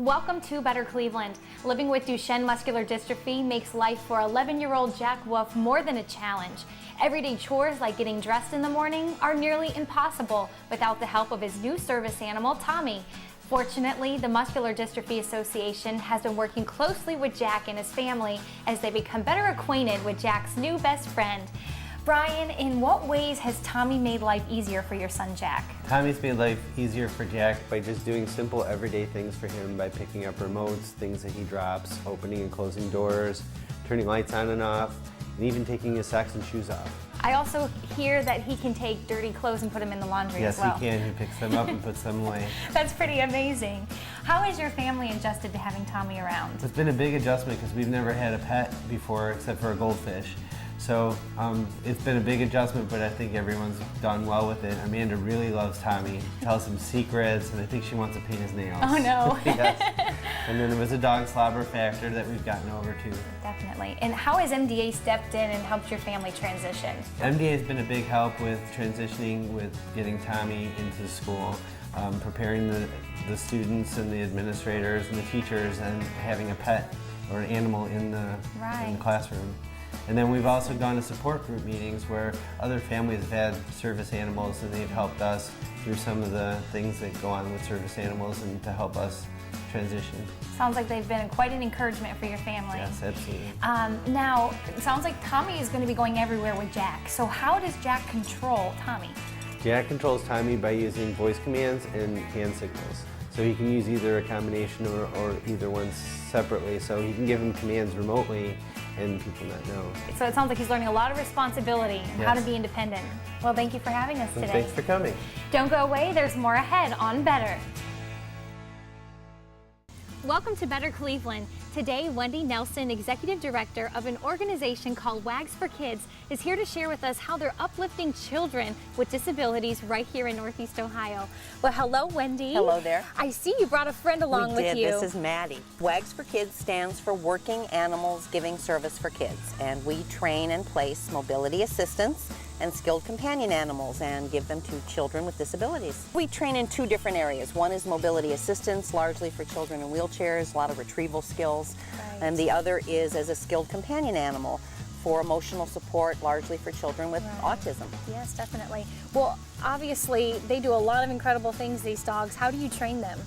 Welcome to Better Cleveland. Living with Duchenne muscular dystrophy makes life for 11-year-old Jack Wolf more than a challenge. Everyday chores like getting dressed in the morning are nearly impossible without the help of his new service animal, Tommy. Fortunately, the Muscular Dystrophy Association has been working closely with Jack and his family as they become better acquainted with Jack's new best friend. Brian, in what ways has Tommy made life easier for your son, Jack? Tommy's made life easier for Jack by just doing simple everyday things for him, by picking up remotes, things that he drops, opening and closing doors, turning lights on and off, and even taking his socks and shoes off. I also hear that he can take dirty clothes and put them in the laundry as well. Yes, he can. He picks them up and puts them away. That's pretty amazing. How has your family adjusted to having Tommy around? It's been a big adjustment because we've never had a pet before except for a goldfish. So it's been a big adjustment, but I think everyone's done well with it. Amanda really loves Tommy, tells him secrets, and I think she wants to paint his nails. Oh no. Yes. And then there was a dog slobber factor that we've gotten over too. Definitely. And how has MDA stepped in and helped your family transition? MDA has been a big help with transitioning, with getting Tommy into school, preparing the students and the administrators and the teachers, and having a pet or an animal in the classroom. And then we've also gone to support group meetings where other families have had service animals, and they've helped us through some of the things that go on with service animals and to help us transition. Sounds like they've been quite an encouragement for your family. Yes, absolutely. Now, it sounds like Tommy is going to be going everywhere with Jack. So how does Jack control Tommy? Jack controls Tommy by using voice commands and hand signals. So he can use either a combination or either one separately. So he can give him commands remotely and people not know. So it sounds like he's learning a lot of responsibility and how to be independent. Well, thank you for having us today. Thanks for coming. Don't go away, there's more ahead on Better. Welcome to Better Cleveland. Today, Wendy Nelson, Executive Director of an organization called WAGS for Kids, is here to share with us how they're uplifting children with disabilities right here in Northeast Ohio. Well, hello, Wendy. Hello there. I see you brought a friend along with you. This is Maddie. WAGS for Kids stands for Working Animals Giving Service for Kids, and we train and place mobility assistants and skilled companion animals and give them to children with disabilities. We train in two different areas. One is mobility assistance, largely for children in wheelchairs, a lot of retrieval skills, and the other is as a skilled companion animal for emotional support, largely for children with autism. Yes, definitely. Well, obviously, they do a lot of incredible things, these dogs. How do you train them?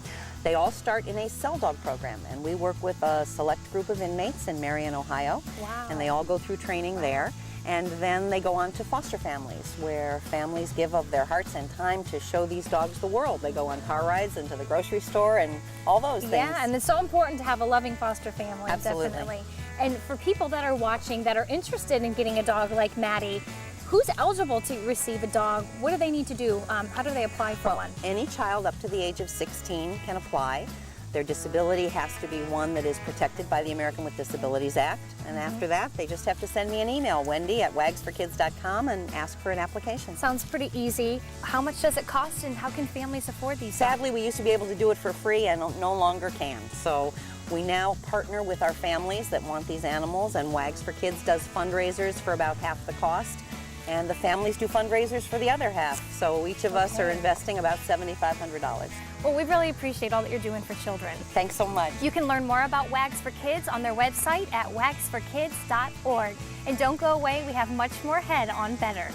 They all start in a cell dog program, and we work with a select group of inmates in Marion, Ohio. Wow. And they all go through training there. And then they go on to foster families, where families give of their hearts and time to show these dogs the world. They go on car rides into the grocery store and all those things. Yeah, and it's so important to have a loving foster family. Absolutely. Definitely. And for people that are watching that are interested in getting a dog like Maddie, who's eligible to receive a dog? What do they need to do? How do they apply for one? Any child up to the age of 16 can apply. Their disability has to be one that is protected by the American with Disabilities Act. And after that, they just have to send me an email, wendy@wagsforkids.com, and ask for an application. Sounds pretty easy. How much does it cost, and how can families afford these? Sadly, we used to be able to do it for free and no longer can. So we now partner with our families that want these animals, and WAGS for Kids does fundraisers for about half the cost. And the families do fundraisers for the other half. So each of us are investing about $7,500. Well, we really appreciate all that you're doing for children. Thanks so much. You can learn more about WAGS for Kids on their website at wagsforkids.org. And don't go away, we have much more ahead on Better.